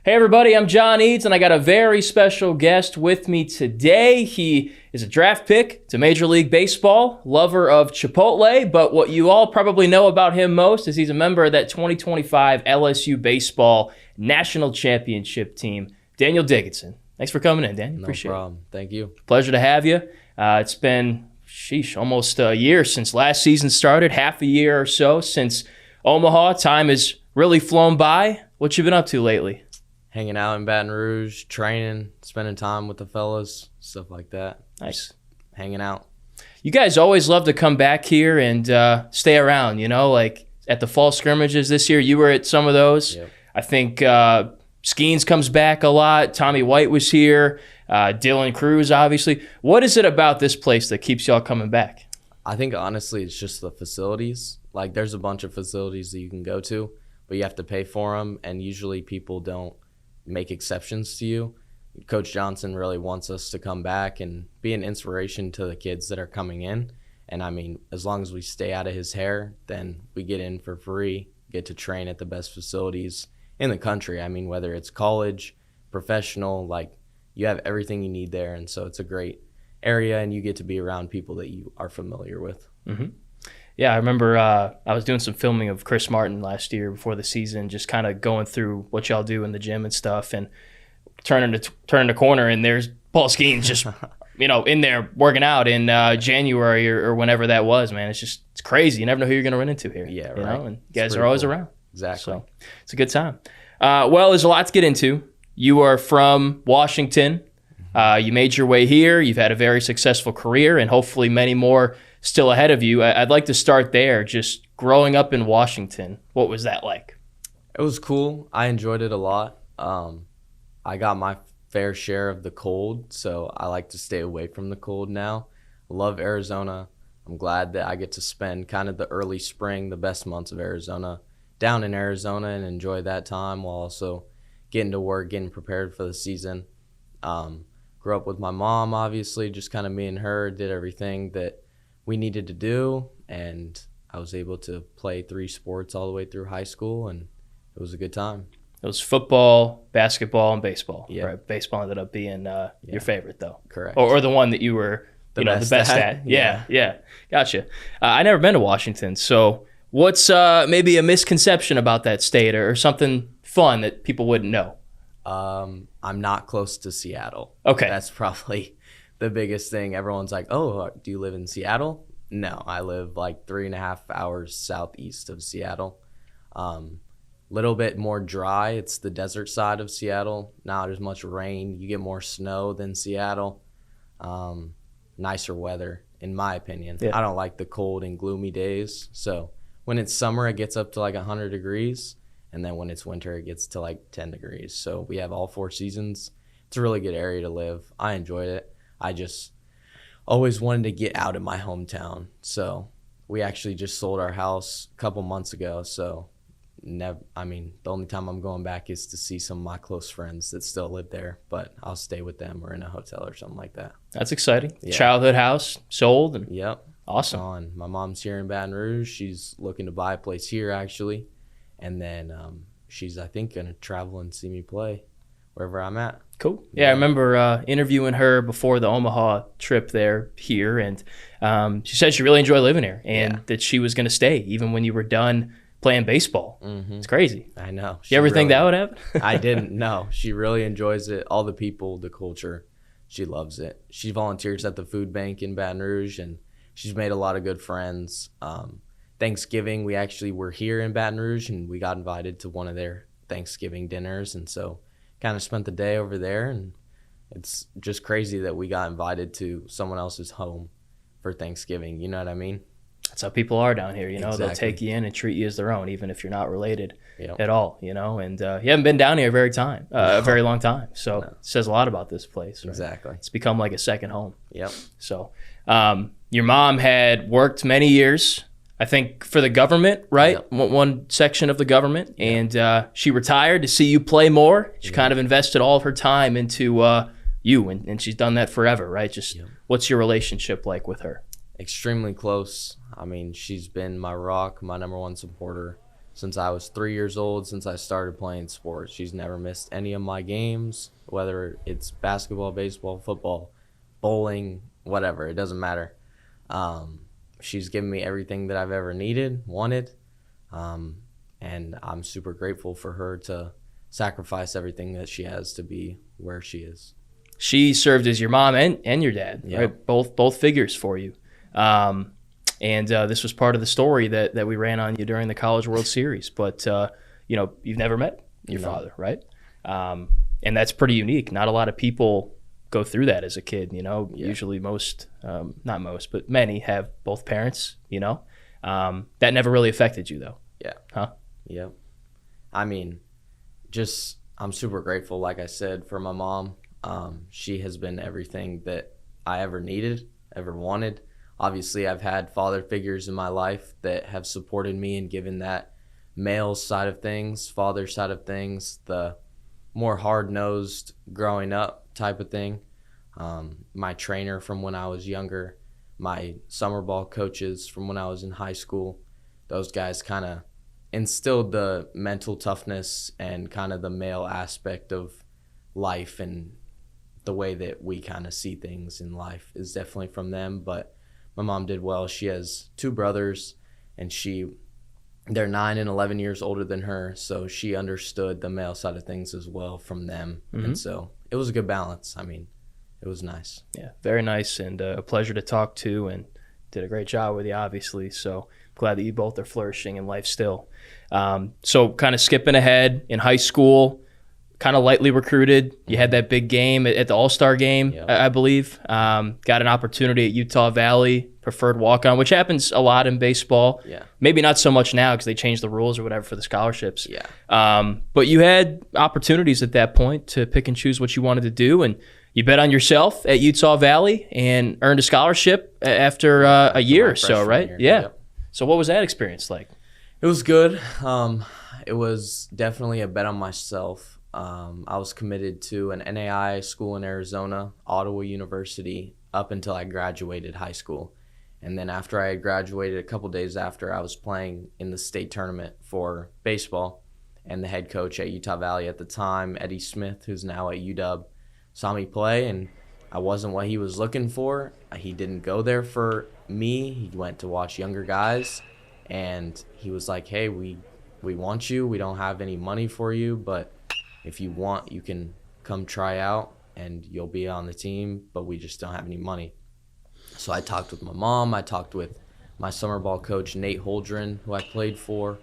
Hey everybody, I'm John Eads, and I got a very special guest with me today. He is a draft pick to Major League Baseball, lover of Chipotle, but what you all probably know about him most is he's a member of that 2025 LSU Baseball National Championship team, Daniel Dickinson. Thanks for coming in, Dan. Appreciate it. No problem. Thank you. Pleasure to have you. It's been, almost a year since last season started, half a year or so since Omaha. Time has really flown by. What you been up to lately? Hanging out in Baton Rouge, training, spending time with the fellas, stuff like that. Nice. Just hanging out. You guys always love to come back here and stay around, like at the fall scrimmages this year. You were at some of those. Yep. I think Skeens comes back a lot. Tommy White was here. Dylan Cruz, obviously. What is it about this place that keeps y'all coming back? I think, honestly, it's just the facilities. Like, there's a bunch of facilities that you can go to, but you have to pay for them, and usually people don't make exceptions to you. Coach Johnson really wants us to come back and be an inspiration to the kids that are coming in. And I mean, as long as we stay out of his hair, then we get in for free, get to train at the best facilities in the country. I mean, whether it's college, professional, like you have everything you need there. And so it's a great area and you get to be around people that you are familiar with. Mm-hmm. Yeah, I remember I was doing some filming of Chris Martin last year before the season, just kind of going through what y'all do in the gym and stuff, and turning the corner, and there's Paul Skeens just, in there working out in January or whenever that was, man. It's crazy. You never know who you're going to run into here. Yeah, right. And you guys are always cool. around. Exactly. So it's a good time. Well, there's a lot to get into. You are from Washington. You made your way here. You've had a very successful career and hopefully many more still ahead of you. I'd like to start there. Just growing up in Washington, what was that like? It was cool. I enjoyed it a lot. I got my fair share of the cold, so I like to stay away from the cold now. I love Arizona. I'm glad that I get to spend kind of the early spring, the best months of Arizona, down in Arizona and enjoy that time while also getting to work, getting prepared for the season. Grew up with my mom, obviously, just kind of me and her, did everything that we needed to do, and I was able to play 3 sports all the way through high school, and it was a good time. It was football, basketball, and baseball. Yeah. Right? Baseball ended up being your favorite, though. Correct. Or the one that you were the best at. Yeah. Gotcha. I never been to Washington, so what's maybe a misconception about that state or something fun that people wouldn't know? I'm not close to Seattle. Okay. That's probably the biggest thing. Everyone's like, oh, do you live in Seattle? No, I live like 3.5 hours southeast of Seattle. Little bit more dry. It's the desert side of Seattle. Not as much rain. You get more snow than Seattle. Nicer weather, in my opinion. Yeah. I don't like the cold and gloomy days. So when it's summer, it gets up to like 100 degrees. And then when it's winter, it gets to like 10 degrees. So we have all 4 seasons. It's a really good area to live. I enjoyed it. I just always wanted to get out of my hometown. So we actually just sold our house a couple months ago. So the only time I'm going back is to see some of my close friends that still live there. But I'll stay with them or in a hotel or something like that. That's exciting. Yeah. Childhood house sold. And Yep. awesome. My mom's here in Baton Rouge. She's looking to buy a place here, actually. And then she's, I think, going to travel and see me play wherever I'm at. Cool. Yeah, I remember interviewing her before the Omaha trip here, and she said she really enjoyed living here and that she was going to stay even when you were done playing baseball. Mm-hmm. It's crazy. I know. You ever think that would happen? I didn't. No. She really enjoys it. All the people, the culture, she loves it. She volunteers at the food bank in Baton Rouge, and she's made a lot of good friends. Thanksgiving, we actually were here in Baton Rouge, and we got invited to one of their Thanksgiving dinners, and so kind of spent the day over there, and it's just crazy that we got invited to someone else's home for Thanksgiving. You know what I mean? That's how people are down here. Exactly. They'll take you in and treat you as their own, even if you're not related Yep. at all. And you haven't been down here a very long time, so it says a lot about this place. Right? Exactly. It's become like a second home. Yep. So your mom had worked many years, I think, for the government, right? Yep. One section of the government. Yep. And she retired to see you play more. She kind of invested all of her time into you, and she's done that forever, right? What's your relationship like with her? Extremely close. I mean, she's been my rock, my number one supporter since I was 3 years old, since I started playing sports. She's never missed any of my games, whether it's basketball, baseball, football, bowling, whatever. It doesn't matter. She's given me everything that I've ever needed, wanted, and I'm super grateful for her to sacrifice everything that she has to be where she is. She served as your mom and your dad, right? Both figures for you. And this was part of the story that we ran on you during the College World Series. But, you've never met your father, right? And that's pretty unique. Not a lot of people go through that as a kid, Usually most, not most, but many have both parents, That never really affected you, though. Yeah. Huh? Yep. I mean, I'm super grateful, like I said, for my mom. She has been everything that I ever needed, ever wanted. Obviously, I've had father figures in my life that have supported me and given that male side of things, father side of things, the more hard-nosed growing up type of thing. My trainer from when I was younger, my summer ball coaches from when I was in high school, those guys kind of instilled the mental toughness and kind of the male aspect of life, and the way that we kind of see things in life is definitely from them. But my mom did well. She has 2 brothers, and they're 9 and 11 years older than her, so she understood the male side of things as well from them. Mm-hmm. And so it was a good balance. I mean, it was nice. Yeah, very nice, and a pleasure to talk to, and did a great job with you, obviously. So glad that you both are flourishing in life still. So kind of skipping ahead, in high school, kind of lightly recruited. You had that big game at the All-Star game, yep. I believe. Got an opportunity at Utah Valley, preferred walk-on, which happens a lot in baseball. Yeah. Maybe not so much now because they changed the rules or whatever for the scholarships. Yeah. But you had opportunities at that point to pick and choose what you wanted to do, and you bet on yourself at Utah Valley and earned a scholarship after a year or so, right? Year. Yeah. Yep. So what was that experience like? It was good. It was definitely a bet on myself. I was committed to an NAI school in Arizona, Ottawa University, up until I graduated high school. And then after I had graduated, a couple days after, I was playing in the state tournament for baseball. And the head coach at Utah Valley at the time, Eddie Smith, who's now at UW, saw me play, and I wasn't what he was looking for. He didn't go there for me. He went to watch younger guys, and he was like, hey, we want you. We don't have any money for you, but if you want, you can come try out, and you'll be on the team, but we just don't have any money. So I talked with my mom. I talked with my summer ball coach, Nate Holdren, who I played for,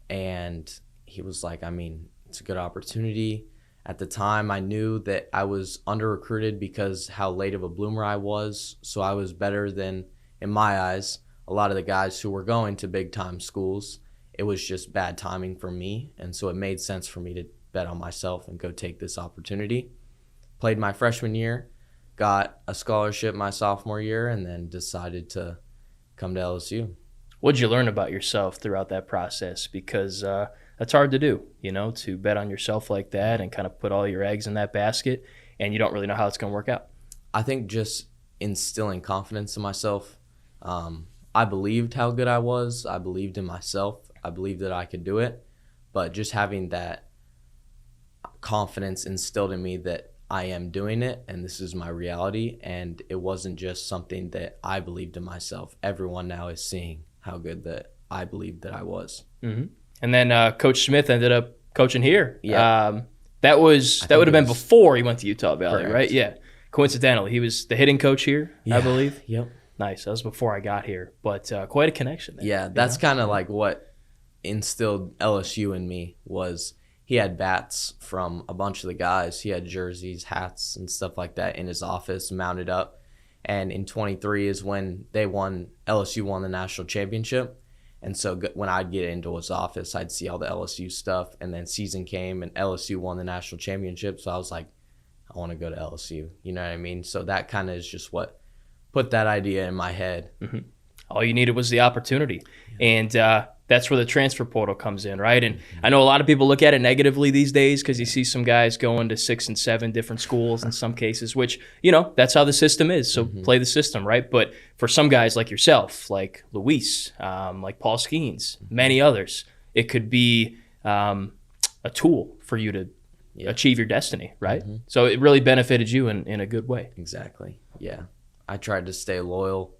and he was like, I mean, it's a good opportunity. At the time, I knew that I was under-recruited because how late of a bloomer I was, so I was better than, in my eyes, a lot of the guys who were going to big-time schools. It was just bad timing for me, and so it made sense for me to bet on myself and go take this opportunity. Played my freshman year, got a scholarship my sophomore year, and then decided to come to LSU. What did you learn about yourself throughout that process? Because that's hard to do, to bet on yourself like that and kind of put all your eggs in that basket, and you don't really know how it's going to work out. I think just instilling confidence in myself. I believed how good I was. I believed in myself. I believed that I could do it. But just having that confidence instilled in me that I am doing it and this is my reality, and it wasn't just something that I believed in myself. Everyone now is seeing how good that I believed that I was. Mm-hmm. And then Coach Smith ended up coaching here. Yeah. That would have been before he went to Utah Valley, correct. Right? Yeah. Coincidentally, he was the hitting coach here, yeah. I believe. Yep. Nice. That was before I got here, but quite a connection there. Yeah, that's kind of like what instilled LSU in me was he had bats from a bunch of the guys. He had jerseys, hats, and stuff like that in his office mounted up. And in 23 is when LSU won the national championship. And so when I'd get into his office, I'd see all the LSU stuff. And then season came and LSU won the national championship. So I was like, I want to go to LSU. You know what I mean? So that kind of is just what put that idea in my head. Mm-hmm. All you needed was the opportunity. Yeah. And that's where the transfer portal comes in, right? And I know a lot of people look at it negatively these days because you see some guys going to 6 and 7 different schools in some cases, which, that's how the system is. So play the system, right? But for some guys like yourself, like Luis, like Paul Skeens, many others, it could be a tool for you to achieve your destiny, right? Mm-hmm. So it really benefited you in a good way. Exactly. Yeah. I tried to stay loyal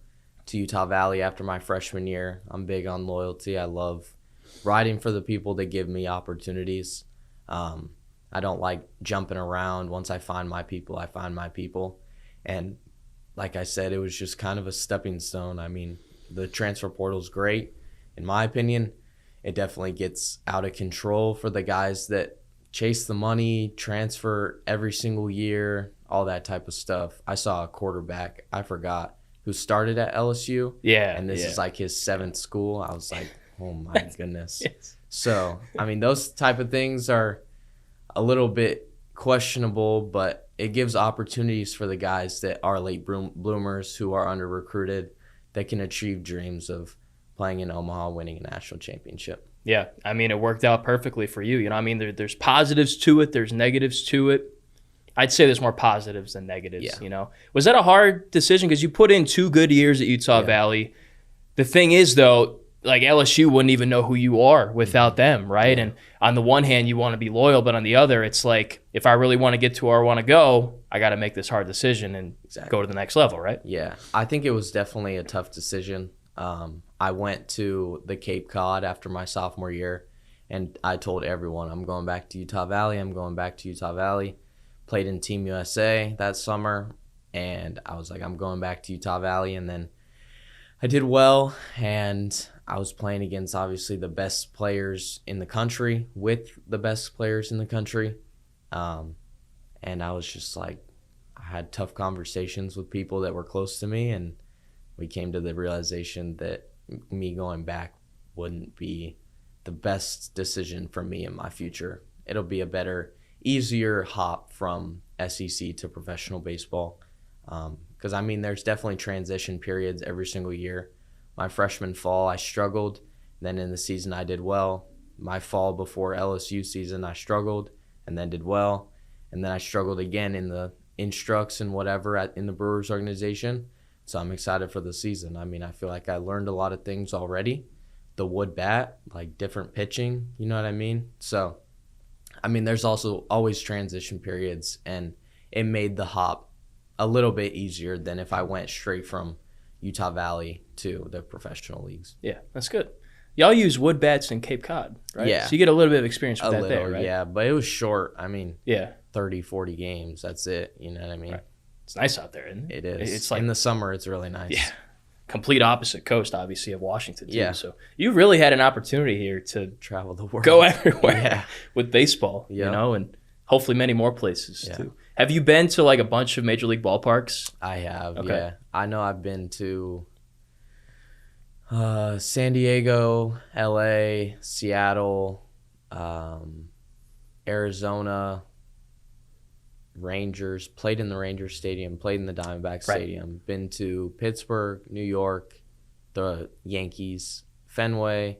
to Utah Valley after my freshman year. I'm big on loyalty. I love riding for the people that give me opportunities. I don't like jumping around. Once I find my people, I find my people. And like I said, it was just kind of a stepping stone. I mean, the transfer portal is great. In my opinion, it definitely gets out of control for the guys that chase the money, transfer every single year, all that type of stuff. I saw a quarterback, I forgot, who started at LSU. Yeah. And this is like his 7th school. I was like, oh my goodness. Yes. So, I mean, those type of things are a little bit questionable, but it gives opportunities for the guys that are late bloomers who are under recruited that can achieve dreams of playing in Omaha, winning a national championship. Yeah, I mean, it worked out perfectly for you. You know, I mean, there's positives to it, there's negatives to it. I'd say there's more positives than negatives, you know. Was that a hard decision? Because you put in 2 good years at Utah Valley. The thing is, though, like LSU wouldn't even know who you are without them, right? And on the one hand, you want to be loyal, but on the other, it's like, if I really want to get to where I want to go, I got to make this hard decision and go to the next level, right? Yeah, I think it was definitely a tough decision. I went to the Cape Cod after my sophomore year, and I told everyone, I'm going back to Utah Valley. I'm going back to Utah Valley. Played in Team USA that summer, and I was like, I'm going back to Utah Valley. And then I did well, and I was playing against, obviously, the best players in the country, with the best players in the country. And I was just like, I had tough conversations with people that were close to me, and we came to the realization that me going back wouldn't be the best decision for me in my future. It'll be a better, easier hop from SEC to professional baseball. Because, I mean, there's definitely transition periods every single year. My freshman fall, I struggled. Then in the season, I did well. My fall before LSU season, I struggled and then did well. And then I struggled again in the instructs and whatever in the Brewers organization. So I'm excited for the season. I mean, I feel like I learned a lot of things already. The wood bat, like different pitching, you know what I mean? So, I mean, there's also always transition periods, and it made the hop a little bit easier than if I went straight from Utah Valley to the professional leagues. Yeah, that's good. Y'all use wood bats in Cape Cod, right? Yeah. So you get a little bit of experience with that there, right? Yeah, but it was short. I mean, 30, 40 games. That's it. You know what I mean? Right. It's nice out there, isn't it? It is. It's like, in the summer, it's really nice. Yeah. Complete opposite coast, obviously, of Washington, too. Yeah. So you really had an opportunity here to travel the world, go everywhere with baseball, you know, and hopefully many more places, too. Have you been to, like, a bunch of Major League ballparks? I have, yeah. I know I've been to San Diego, LA, Seattle, Arizona, Rangers, played in the Rangers Stadium, played in the Diamondback Stadium, been to Pittsburgh, New York, the Yankees, Fenway,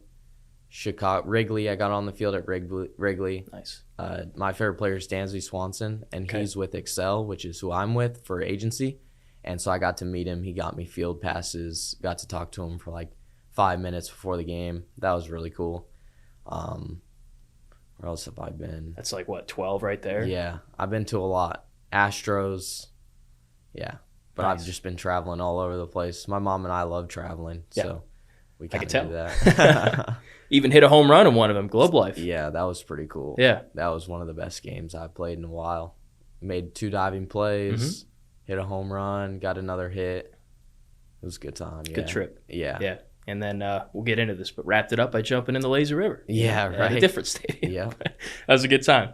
Chicago, Wrigley. I got on the field at Wrigley. Nice. My favorite player is Dansby Swanson, and he's with Excel, which is who I'm with for agency. And so I got to meet him. He got me field passes, got to talk to him for like 5 minutes before the game. That was really cool. Where else have I been? That's like, what, 12 right there? Yeah, I've been to a lot. Astros, yeah. But I've just been traveling all over the place. My mom and I love traveling, so we kind of do that. Even hit a home run in one of them, Globe Life. Yeah, that was pretty cool. Yeah. That was one of the best games I've played in a while. Made 2 diving plays, hit a home run, got another hit. It was a good time, yeah. Good trip. Yeah. Yeah. And then we'll get into this, but wrapped it up by jumping in the Lazy River. Yeah, right. A different stadium. Yeah. That was a good time.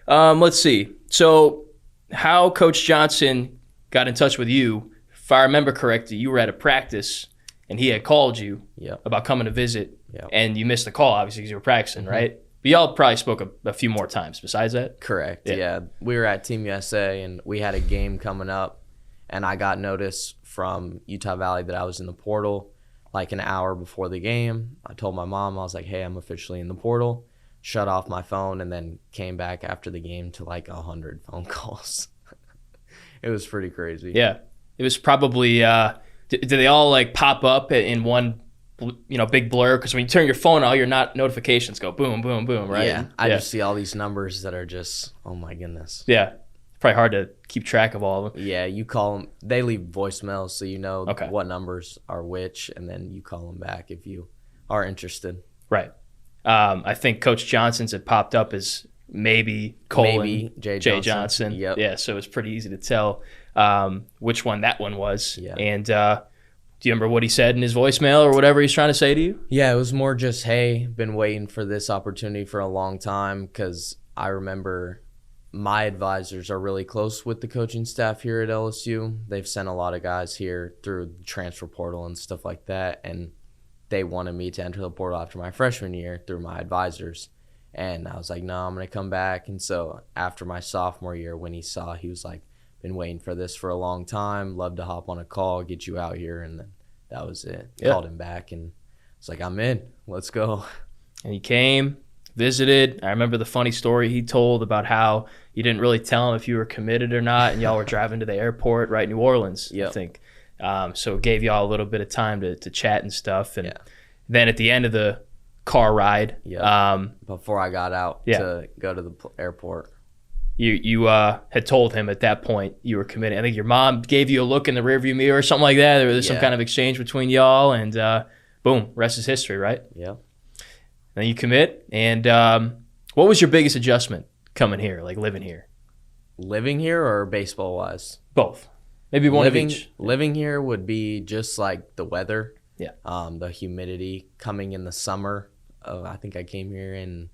Let's see. So how Coach Johnson got in touch with you, if I remember correctly, you were at a practice and he had called you about coming to visit, and you missed the call, obviously, because you were practicing, right? But y'all probably spoke a few more times besides that? Correct, yeah. We were at Team USA, and we had a game coming up, and I got notice from Utah Valley that I was in the portal like an hour before the game. I told my mom, I was like, hey, I'm officially in the portal. Shut off my phone, and then came back after the game to like 100 phone calls. It was pretty crazy. Yeah. It was probably did they all like pop up in one big blur, because when you turn your phone, all your notifications go boom, boom, boom, right? Yeah, I just see all these numbers that are just, oh my goodness. Yeah, probably hard to keep track of all of them. Yeah, you call them, they leave voicemails, so you know Okay. what numbers are which, and then you call them back if you are interested. Right. I think Coach Johnson's had popped up as maybe Jay Johnson. Yep. Yeah, so it's pretty easy to tell which one that one was. Yeah. And do you remember what he said in his voicemail or whatever he's trying to say to you? Yeah, it was more just, hey, been waiting for this opportunity for a long time, because I remember my advisors are really close with the coaching staff here at LSU. They've sent a lot of guys here through the transfer portal and stuff like that, and they wanted me to enter the portal after my freshman year through my advisors. And I was like, no, I'm going to come back. And so after my sophomore year, when he saw, he was like, been waiting for this for a long time, love to hop on a call, get you out here. And then that was it. Yeah. Called him back, and it's like, I'm in. Let's go. And he came, visited. I remember the funny story he told about how you didn't really tell him if you were committed or not, and y'all were driving to the airport, right, New Orleans, I think. So it gave y'all a little bit of time to chat and stuff. And then at the end of the car ride, before I got out to go to the airport, you had told him at that point you were committed. I think your mom gave you a look in the rearview mirror or something like that. There was some kind of exchange between y'all, and boom, rest is history, right? Yeah. Then you commit. And what was your biggest adjustment coming here, like living here? Living here or baseball-wise? Both. Maybe one of each. Living here would be just like the weather. Yeah. The humidity coming in the summer. I think I came here in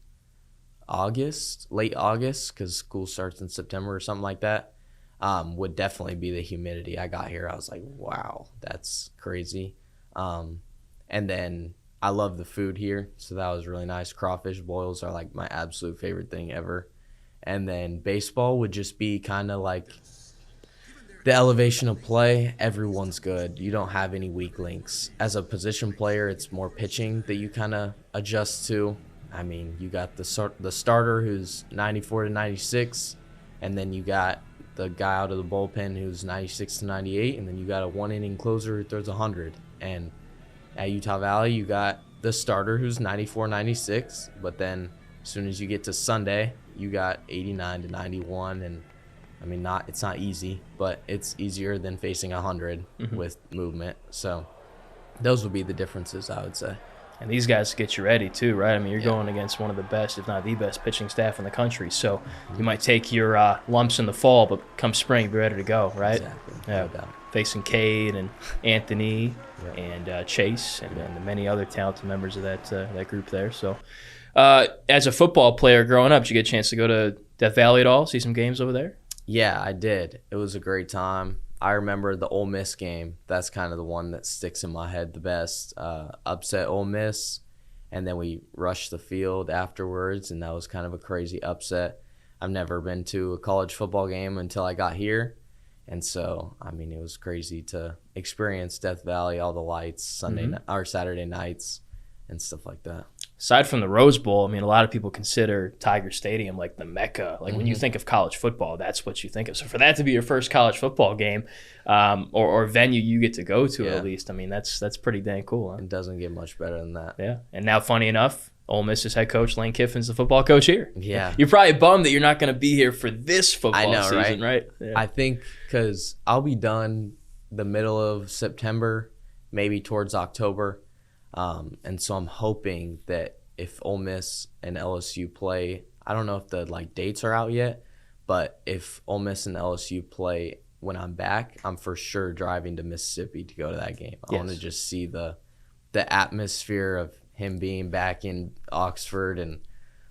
late August, because school starts in September or something like that. Would definitely be the humidity. I got here, I was like, wow, that's crazy. And then I love the food here, so that was really nice. Crawfish boils are like my absolute favorite thing ever. And then baseball would just be kind of like the elevation of play. Everyone's good. You don't have any weak links. As a position player, it's more pitching that you kind of adjust to. I mean, you got the starter who's 94 to 96, and then you got the guy out of the bullpen who's 96 to 98, and then you got a one-inning closer who throws 100. And at Utah Valley, you got the starter who's 94, 96, but then as soon as you get to Sunday, you got 89 to 91, and I mean, it's not easy, but it's easier than facing 100 with movement. So those would be the differences, I would say. And these guys get you ready too, right? I mean, you're going against one of the best, if not the best, pitching staff in the country. So you might take your lumps in the fall, but come spring, be ready to go, right? Exactly. Yeah. No doubt. Facing Cade and Anthony and Chase and the many other talented members of that group there. So as a football player growing up, did you get a chance to go to Death Valley at all, see some games over there? Yeah, I did. It was a great time. I remember the Ole Miss game. That's kind of the one that sticks in my head the best. Upset Ole Miss, and then we rushed the field afterwards, and that was kind of a crazy upset. I've never been to a college football game until I got here, and so, I mean, it was crazy to experience Death Valley, all the lights, Saturday nights, and stuff like that. Aside from the Rose Bowl, I mean, a lot of people consider Tiger Stadium like the Mecca. Like when you think of college football, that's what you think of. So for that to be your first college football game or venue you get to go to at least, I mean, that's pretty dang cool. Huh? It doesn't get much better than that. Yeah. And now, funny enough, Ole Miss's head coach, Lane Kiffin's the football coach here. Yeah. You're probably bummed that you're not going to be here for this football season, right? Yeah. I think because I'll be done the middle of September, maybe towards October. And so I'm hoping that if Ole Miss and LSU play, I don't know if the dates are out yet, but if Ole Miss and LSU play when I'm back, I'm for sure driving to Mississippi to go to that game. I want to just see the atmosphere of him being back in Oxford and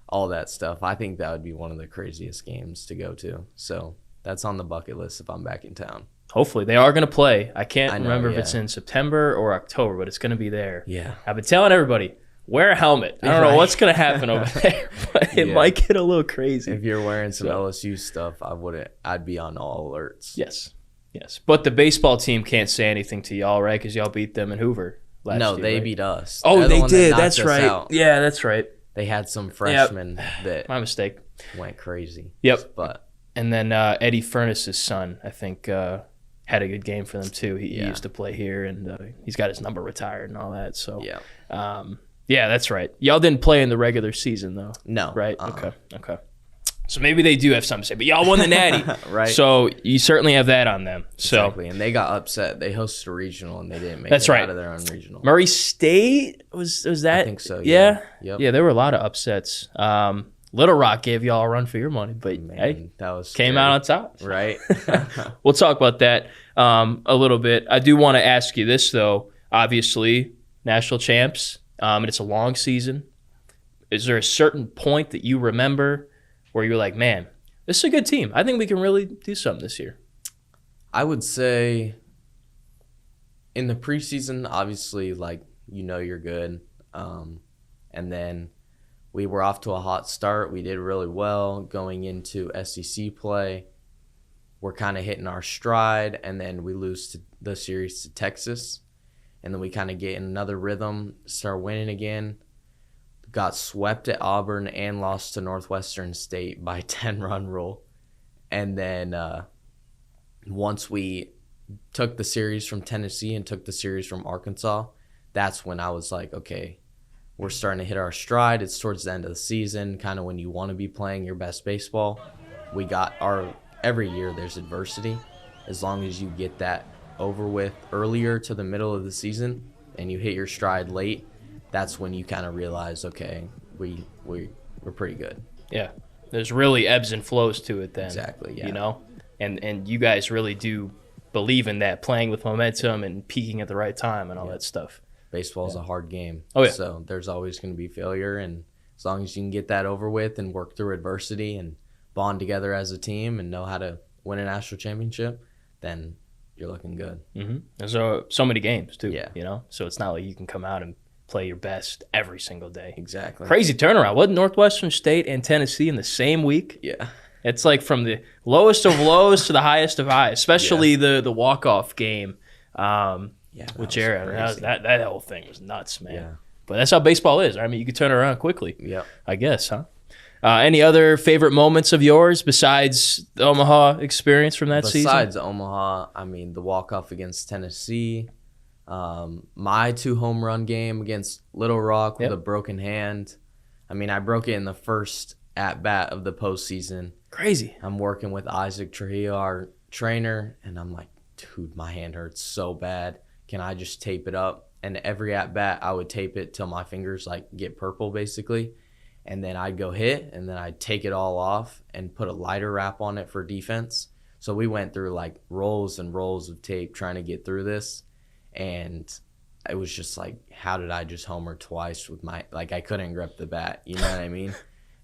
all that stuff. I think that would be one of the craziest games to go to. So that's on the bucket list if I'm back in town. Hopefully. They are going to play. I can't remember if it's in September or October, but it's going to be there. Yeah. I've been telling everybody, wear a helmet. I don't know what's going to happen over there, but it might get a little crazy. If you're wearing some LSU stuff, I'd be on all alerts. Yes. But the baseball team can't say anything to y'all, right? Because y'all beat them in Hoover last year. No, they beat us. Oh, they did. That's right. Out. Yeah, that's right. They had some freshmen that my mistake went crazy. Yep. But and then Eddie Furness's son, I think, had a good game for them too. He used to play here, and he's got his number retired and all that. So yeah, that's right. Y'all didn't play in the regular season though. No. Right? Okay. So maybe they do have something to say, but y'all won the Natty. Right. So you certainly have that on them. So exactly. And they got upset. They hosted a regional and they didn't make That's it right. out of their own regional. Murray State was that? I think so. Yeah. Yep. Yeah, there were a lot of upsets. Little Rock gave y'all a run for your money, but Man, that was came scary. out on top. Right. We'll talk about that a little bit. I do want to ask you this though. Obviously, national champs, and it's a long season. Is there a certain point that you remember where you're like, man, this is a good team. I think we can really do something this year? I would say in the preseason, obviously, like, you're good. And then we were off to a hot start. We did really well going into SEC play. We're kind of hitting our stride, and then we lose to the series to Texas. And then we kind of get in another rhythm, start winning again. Got swept at Auburn and lost to Northwestern State by 10-run rule. And then once we took the series from Tennessee and took the series from Arkansas, that's when I was like, okay, we're starting to hit our stride. It's towards the end of the season, kind of when you want to be playing your best baseball. We got every year there's adversity. As long as you get that over with earlier to the middle of the season and you hit your stride late, that's when you kind of realize, okay, we're pretty good. Yeah. There's really ebbs and flows to it then. Exactly, yeah. And you guys really do believe in that, playing with momentum and peaking at the right time and all that stuff. Baseball is a hard game. Oh, yeah. So there's always going to be failure, and as long as you can get that over with and work through adversity and bond together as a team and know how to win a national championship, then you're looking good. Mm-hmm. There's so many games too. Yeah. So it's not like you can come out and play your best every single day. Exactly. Crazy turnaround. Wasn't Northwestern State and Tennessee in the same week? Yeah. It's like from the lowest of lows to the highest of highs, especially the walk-off game with Jared. That whole thing was nuts, man. Yeah. But that's how baseball is. I mean, you can turn it around quickly. Yep. I guess, huh? Any other favorite moments of yours besides the Omaha experience from that season? Besides Omaha, I mean, the walk-off against Tennessee, my 2 home run game against Little Rock with a broken hand. I mean, I broke it in the first at-bat of the postseason. Crazy. I'm working with Isaac Trujillo, our trainer, and I'm like, dude, my hand hurts so bad. Can I just tape it up? And every at-bat, I would tape it till my fingers, like, get purple, basically. And then I'd go hit, and then I'd take it all off and put a lighter wrap on it for defense. So we went through, like, rolls and rolls of tape trying to get through this. And it was just like, how did I just homer twice with my – like, I couldn't grip the bat. You know what I mean?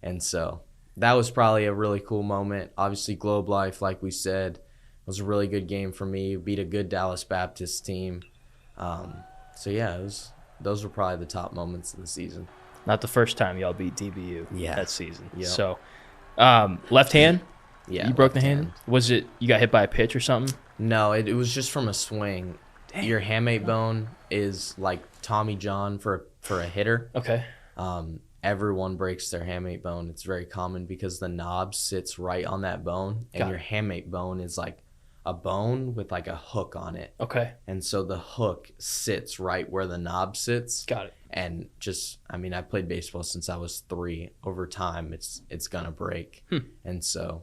And so that was probably a really cool moment. Obviously, Globe Life, like we said, was a really good game for me. Beat a good Dallas Baptist team. So, yeah, those were probably the top moments of the season. Not the first time y'all beat DBU that season. Yep. So, left hand? Yeah. You broke the hand? Was it you got hit by a pitch or something? No, it was just from a swing. Dang. Your hamate bone is like Tommy John for a hitter. Okay. Everyone breaks their hamate bone. It's very common because the knob sits right on that bone, and your hamate bone is like a bone with like a hook on it. Okay. And so the hook sits right where the knob sits. Got it. And just, I mean, I played baseball since I was 3. Over time, it's gonna break. And so,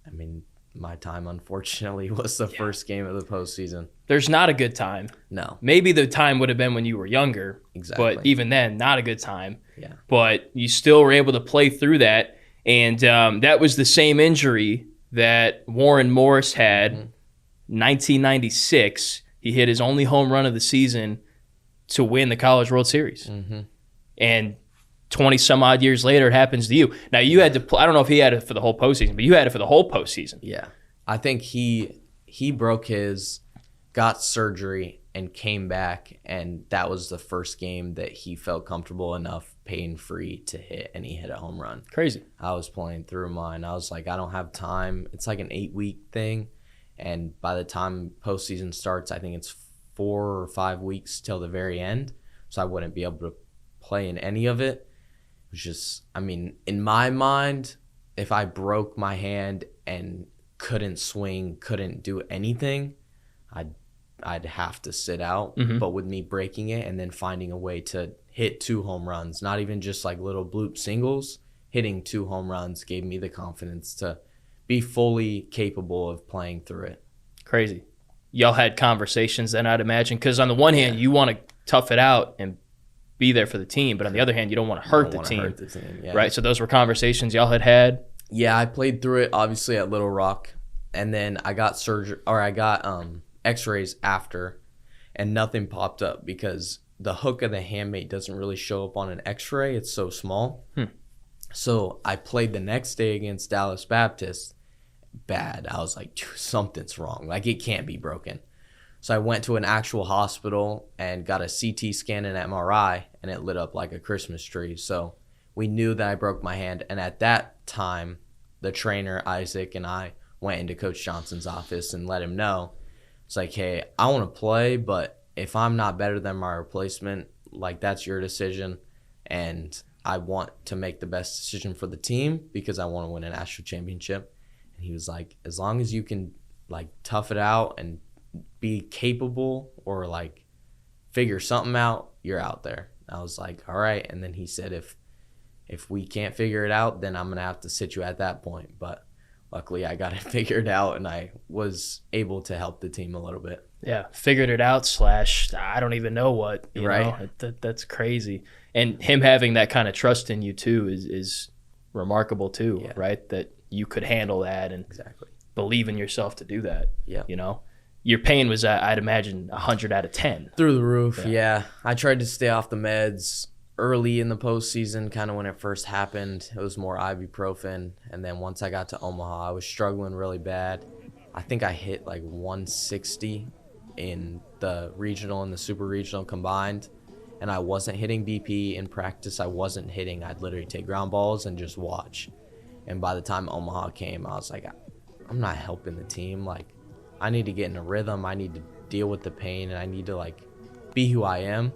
I mean, my time, unfortunately, was the first game of the postseason. There's not a good time. No. Maybe the time would have been when you were younger. Exactly. But even then, not a good time. Yeah. But you still were able to play through that. And that was the same injury that Warren Morris had 1996. He hit his only home run of the season to win the College World Series. And 20-some-odd years later, it happens to you. Now, you had to I don't know if he had it for the whole postseason, but you had it for the whole postseason. Yeah. I think he broke his, got surgery, and came back, and that was the first game that he felt comfortable enough pain-free to hit, and he hit a home run. Crazy. I was playing through mine. I was like, I don't have time. It's like an 8-week thing, and by the time postseason starts, I think it's 4 or 5 weeks till the very end, so I wouldn't be able to play in any of it. It was just, I mean, in my mind, if I broke my hand and couldn't swing, couldn't do anything, I'd have to sit out. Mm-hmm. But with me breaking it and then finding a way to hit 2 home runs, not even just like little bloop singles, hitting 2 home runs gave me the confidence to be fully capable of playing through it. Crazy. Y'all had conversations then, I'd imagine, because on the one hand, you want to tough it out and be there for the team, but on the other hand, you don't want to hurt the team. Yeah. Right? So those were conversations y'all had? Yeah, I played through it obviously at Little Rock, and then I got x-rays after, and nothing popped up because the hook of the hamate doesn't really show up on an x-ray. It's so small. So I played the next day against Dallas Baptist. Bad. I was like, something's wrong. Like, it can't be broken. So I went to an actual hospital and got a CT scan and MRI, and it lit up like a Christmas tree. So we knew that I broke my hand. And at that time, the trainer, Isaac, and I went into Coach Johnson's office and let him know. It's like, hey, I want to play, but if I'm not better than my replacement, like, that's your decision. And I want to make the best decision for the team because I want to win a national championship. And he was like, as long as you can, like, tough it out and be capable or, like, figure something out, you're out there. I was like, all right. And then he said, if we can't figure it out, then I'm going to have to sit you at that point. But luckily I got it figured out, and I was able to help the team a little bit. Yeah, figured it out / I don't even know what. You know? That's crazy. And him having that kind of trust in you, too, is remarkable, too, right? That you could handle that and believe in yourself to do that. Yeah. You know? Your pain was, I'd imagine, 100 out of 10. Through the roof, yeah. I tried to stay off the meds early in the postseason, kind of when it first happened. It was more ibuprofen. And then once I got to Omaha, I was struggling really bad. I think I hit like 160 in the regional and the super regional combined. And I wasn't hitting BP in practice. I wasn't hitting. I'd literally take ground balls and just watch. And by the time Omaha came, I was like, I'm not helping the team. Like, I need to get in a rhythm. I need to deal with the pain, and I need to, like, be who I am.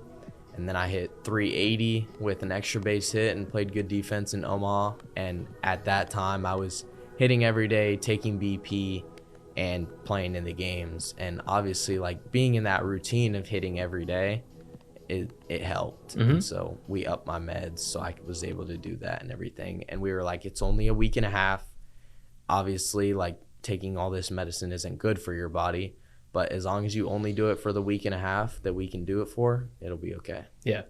And then I hit 380 with an extra base hit and played good defense in Omaha. And at that time, I was hitting every day, taking BP, and playing in the games. And obviously, like, being in that routine of hitting every day, it helped. And so we upped my meds so I was able to do that and everything. And we were like, it's only a week and a half. Obviously, like, taking all this medicine isn't good for your body, but as long as you only do it for the week and a half that we can do it for, it'll be okay. Yeah.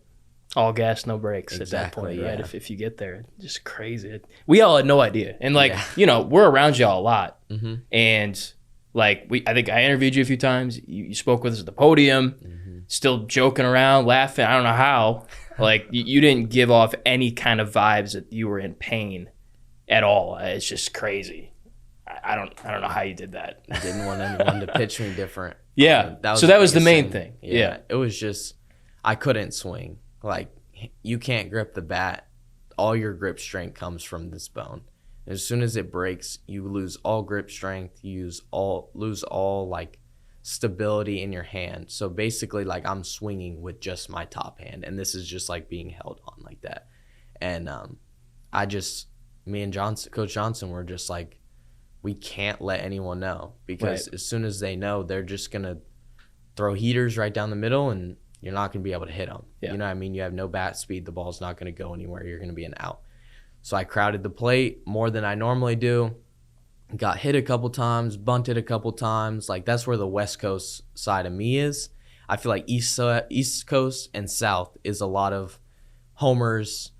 All gas, no brakes at that point, right? If you get there, just crazy. We all had no idea. And, like, you know, we're around y'all a lot. And, like, I think I interviewed you a few times. You spoke with us at the podium, still joking around, laughing. I don't know how. Like, you didn't give off any kind of vibes that you were in pain at all. It's just crazy. I don't know how you did that. I didn't want anyone to pitch me different. Yeah. That was the main thing. Yeah. It was just, I couldn't swing. Like, you can't grip the bat. All your grip strength comes from this bone. As soon as it breaks, you lose all grip strength. You lose all like stability in your hand. So basically, like, I'm swinging with just my top hand, and this is just like being held on like that. And me and Coach Johnson were just like, we can't let anyone know, because as soon as they know, they're just going to throw heaters right down the middle, and you're not going to be able to hit them. You know what I mean? You have no bat speed. The ball's not going to go anywhere. You're going to be an out. So I crowded the plate more than I normally do. Got hit a couple times, bunted a couple times. Like, that's where the West Coast side of me is. I feel like East Coast and South is a lot of homers,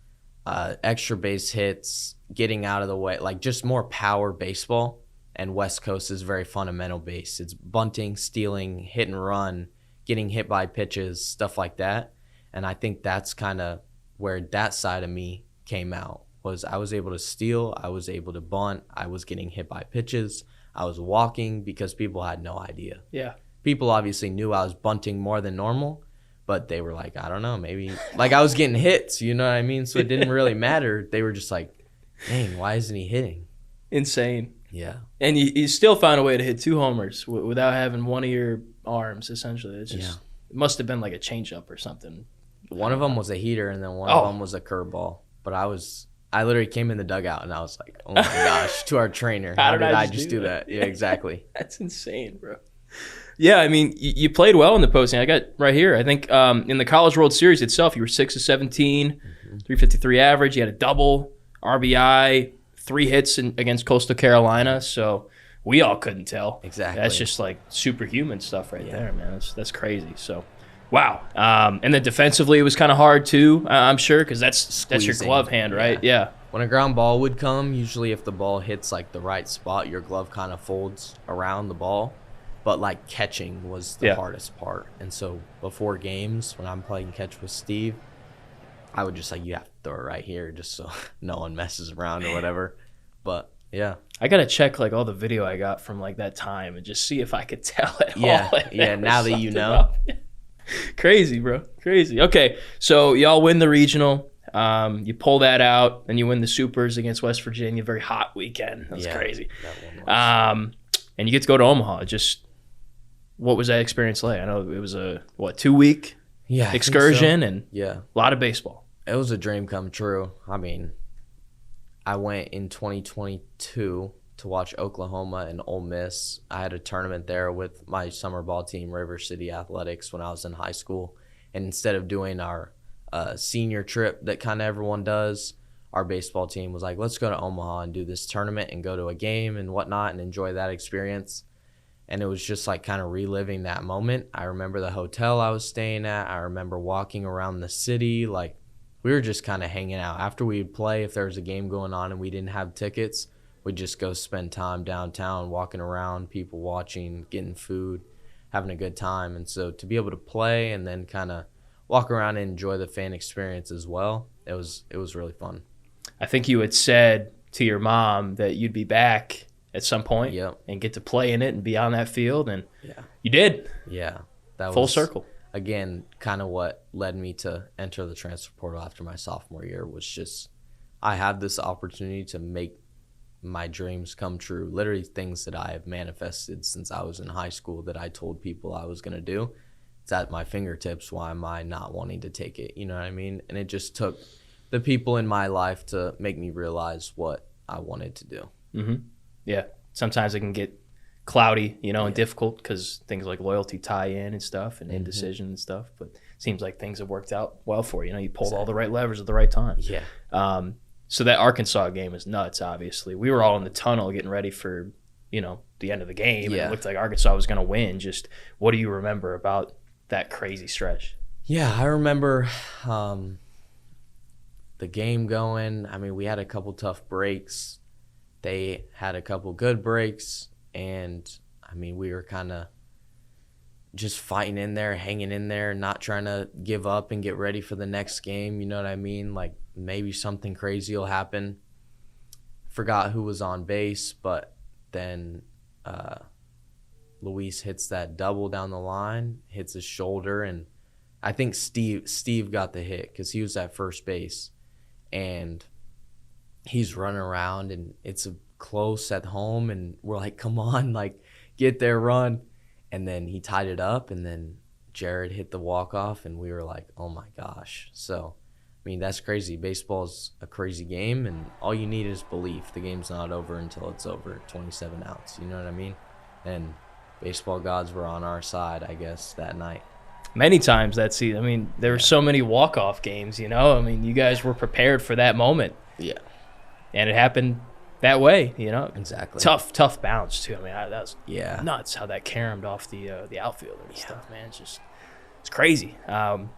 extra base hits, getting out of the way, like just more power baseball. And West Coast is very fundamental based. It's bunting, stealing, hit and run, getting hit by pitches, stuff like that. And I think that's kind of where that side of me came out. Was I was able to steal, I was able to bunt, I was getting hit by pitches, I was walking because people had no idea. Yeah. People obviously knew I was bunting more than normal, but they were like, I don't know, maybe, like, I was getting hits, you know what I mean? So it didn't really matter. They were just like, dang, why isn't he hitting? Insane. Yeah. And you still found a way to hit 2 homers without having one of your arms, essentially. It's just, it must have been like a changeup or something. One of them was a heater, and then one of them was a curveball. But I literally came in the dugout, and I was like, oh my gosh, to our trainer, how did I just do that? Yeah, exactly. That's insane, bro. Yeah, I mean, you played well in the posting. I got right here. I think in the College World Series itself, you were 6 of 17, 353 average. You had a double, RBI, 3 hits against Coastal Carolina. So we all couldn't tell. Exactly. That's just like superhuman stuff right there, man. That's crazy. So, wow. And then defensively, it was kind of hard too, I'm sure, because that's your glove hand, right? Yeah. When a ground ball would come, usually if the ball hits like the right spot, your glove kind of folds around the ball. But like catching was the hardest part. And so before games, when I'm playing catch with Steve, I would just like, you have to throw it right here just so no one messes around or whatever. But yeah. I got to check like all the video I got from like that time and just see if I could tell it all. Yeah, now that you know. Crazy, bro. Crazy. Okay, so y'all win the regional. You pull that out, and you win the Supers against West Virginia. Very hot weekend. That's crazy. That one was. And you get to go to Omaha. Just what was that experience like? I know it was a 2-week excursion and a lot of baseball. It was a dream come true. I mean, I went in 2022 to watch Oklahoma and Ole Miss. I had a tournament there with my summer ball team, River City Athletics, when I was in high school. And instead of doing our senior trip that kind of everyone does, our baseball team was like, let's go to Omaha and do this tournament and go to a game and whatnot and enjoy that experience. And it was just like kind of reliving that moment. I remember the hotel I was staying at. I remember walking around the city. Like, we were just kind of hanging out. After we would play, if there was a game going on and we didn't have tickets, we'd just go spend time downtown, walking around, people watching, getting food, having a good time. And so to be able to play and then kind of walk around and enjoy the fan experience as well, it was really fun. I think you had said to your mom that you'd be back at some point and get to play in it and be on that field, and you did. Yeah. That full was, circle. Again, kind of what led me to enter the transfer portal after my sophomore year was just I had this opportunity to make my dreams come true, literally things that I have manifested since I was in high school that I told people I was going to do. It's at my fingertips. Why am I not wanting to take it? You know what I mean? And it just took the people in my life to make me realize what I wanted to do. Mm-hmm. Yeah. Sometimes it can get cloudy, and difficult because things like loyalty tie in and stuff and indecision and stuff. But it seems like things have worked out well for you. You pulled all the right levers at the right time. Yeah. So that Arkansas game is nuts, obviously. We were all in the tunnel getting ready for, the end of the game. Yeah. And it looked like Arkansas was going to win. Just what do you remember about that crazy stretch? Yeah, I remember the game going. I mean, we had a couple tough breaks. They had a couple good breaks. And, I mean, we were kind of just fighting in there, hanging in there, not trying to give up and get ready for the next game. You know what I mean? Like, maybe something crazy will happen. Forgot who was on base, but then Luis hits that double down the line, hits his shoulder, and I think Steve got the hit because he was at first base. And he's running around, and it's close at home, and we're like, come on, like, get there, run. And then he tied it up, and then Jared hit the walk-off, and we were like, oh, my gosh. So, I mean, that's crazy. Baseball's a crazy game, and all you need is belief. The game's not over until it's over, 27 outs. You know what I mean? And baseball gods were on our side, I guess, that night. Many times that season. I mean, there were so many walk-off games, I mean, you guys were prepared for that moment. Yeah. And it happened that way, Exactly. Tough bounce, too. I mean, that was nuts how that caromed off the outfielder and stuff, man. It's crazy. You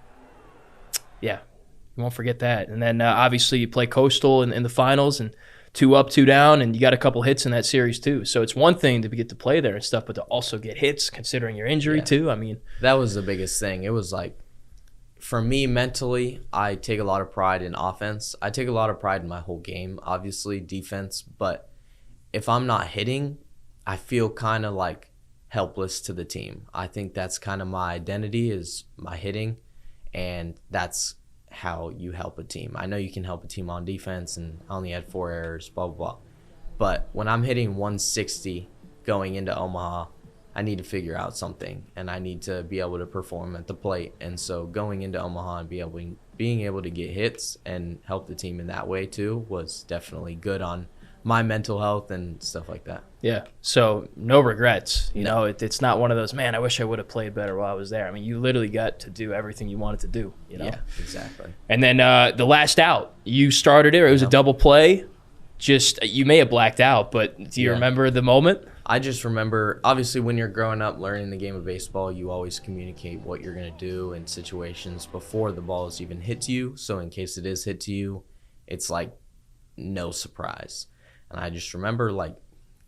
won't forget that. And then, obviously, you play Coastal in the finals, and 2 up, 2 down, and you got a couple hits in that series, too. So it's one thing to get to play there and stuff, but to also get hits, considering your injury, too. I mean, that was the biggest thing. It was like, for me, mentally, I take a lot of pride in offense. I take a lot of pride in my whole game, obviously, defense. But if I'm not hitting, I feel kind of like helpless to the team. I think that's kind of my identity is my hitting, and that's how you help a team. I know you can help a team on defense, and I only had 4 errors, blah, blah, blah. But when I'm hitting 160 going into Omaha, I need to figure out something, and I need to be able to perform at the plate. And so going into Omaha and being able to get hits and help the team in that way too was definitely good on my mental health and stuff like that. Yeah. So no regrets. You know, it's not one of those, man, I wish I would have played better while I was there. I mean, you literally got to do everything you wanted to do, you know? Yeah, exactly. And then the last out, you started it. It was a double play. Just, you may have blacked out, but do you remember the moment? I just remember, obviously, when you're growing up learning the game of baseball, you always communicate what you're going to do in situations before the balls even hit you. So in case it is hit to you, it's like no surprise. And I just remember, like,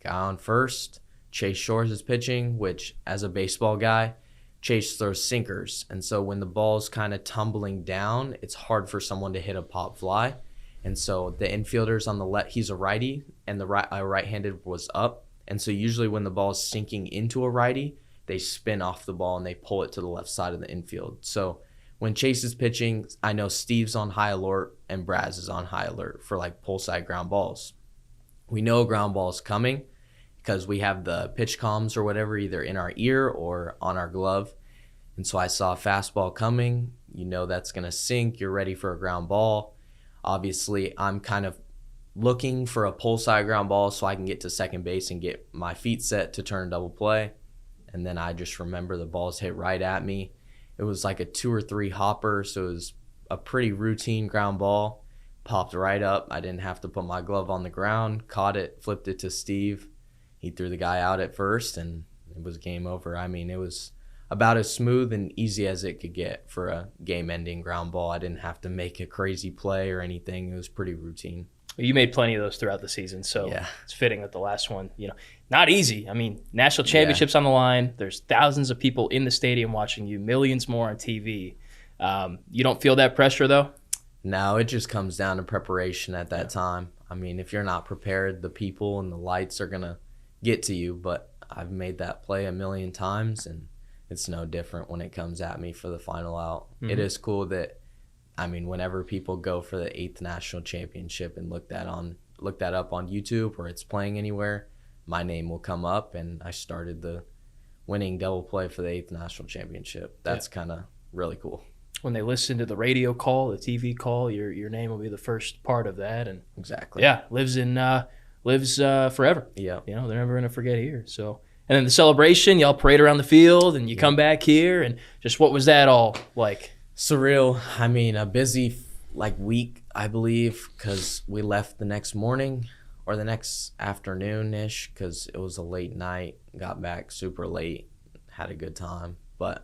got on first. Chase Shores is pitching, which, as a baseball guy, Chase throws sinkers. And so when the ball's kind of tumbling down, it's hard for someone to hit a pop fly. And so the infielder's on the left, he's a righty, and the right-handed was up. And so usually when the ball's sinking into a righty, they spin off the ball and they pull it to the left side of the infield. So when Chase is pitching, I know Steve's on high alert and Braz is on high alert for like pull side ground balls. We know a ground ball is coming because we have the pitch comms or whatever either in our ear or on our glove. And so I saw a fastball coming. You know that's going to sink. You're ready for a ground ball. Obviously, I'm kind of looking for a pull side ground ball so I can get to second base and get my feet set to turn double play. And then I just remember the balls hit right at me. It was like a 2 or 3 hopper, so it was a pretty routine ground ball. Popped right up. I didn't have to put my glove on the ground. Caught it, flipped it to Steve. He threw the guy out at first, and it was game over. I mean, it was about as smooth and easy as it could get for a game-ending ground ball. I didn't have to make a crazy play or anything. It was pretty routine. You made plenty of those throughout the season, so yeah. It's fitting that the last one, you know, not easy. I mean, national championships on the line. There's thousands of people in the stadium watching you, millions more on TV. You don't feel that pressure, though? No, it just comes down to preparation at that time. I mean, if you're not prepared, the people and the lights are going to get to you. But I've made that play a million times, and it's no different when it comes at me for the final out. Mm-hmm. It is cool that, I mean, whenever people go for the 8th national championship and look that up on YouTube or it's playing anywhere, my name will come up, and I started the winning double play for the 8th national championship. That's kind of really cool. When they listen to the radio call, the TV call, your name will be the first part of that, and exactly, lives forever. Yeah, you know, they're never gonna forget here. So, and then the celebration, y'all parade around the field, and you come back here, and just what was that all like? Surreal. I mean, a busy week, I believe, because we left the next morning or the next afternoon-ish because it was a late night. Got back super late, had a good time, but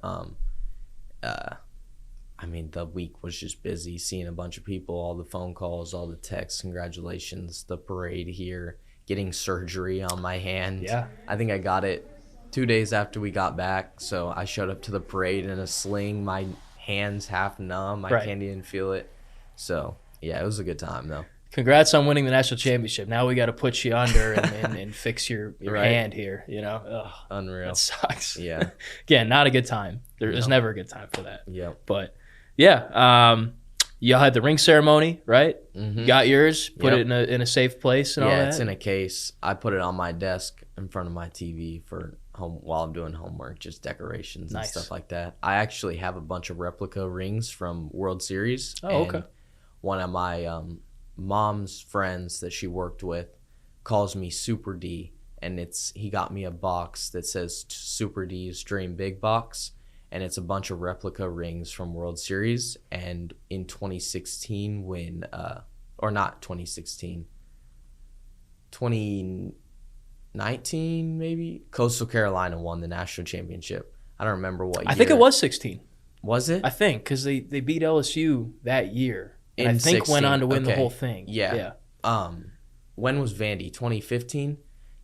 I mean, the week was just busy, seeing a bunch of people, all the phone calls, all the texts, congratulations, the parade here, getting surgery on my hand. Yeah. I think I got it 2 days after we got back, so I showed up to the parade in a sling. My hands half numb. I can't even feel it. So, yeah, it was a good time, though. Congrats on winning the national championship. Now we got to put you under and fix your hand here, you know? Ugh, unreal. That sucks. Yeah. Again, not a good time. There's never a good time for that. Yeah. But, yeah, y'all had the ring ceremony, right? Mm-hmm. Got yours, put it in a safe place and all that? Yeah, it's in a case. I put it on my desk in front of my TV for home while I'm doing homework, just decorations and stuff like that. I actually have a bunch of replica rings from World Series. Oh, okay. One of my mom's friends that she worked with calls me Super D, and he got me a box that says Super D's Dream Big Box, and it's a bunch of replica rings from World Series. And in 2016 when or not 2016, 2019 maybe, Coastal Carolina won the national championship. I don't remember what year. I think it was 16. Was it? I think, because they beat LSU that year. And I think 16. went on to win the whole thing. Yeah. When was Vandy? 2015?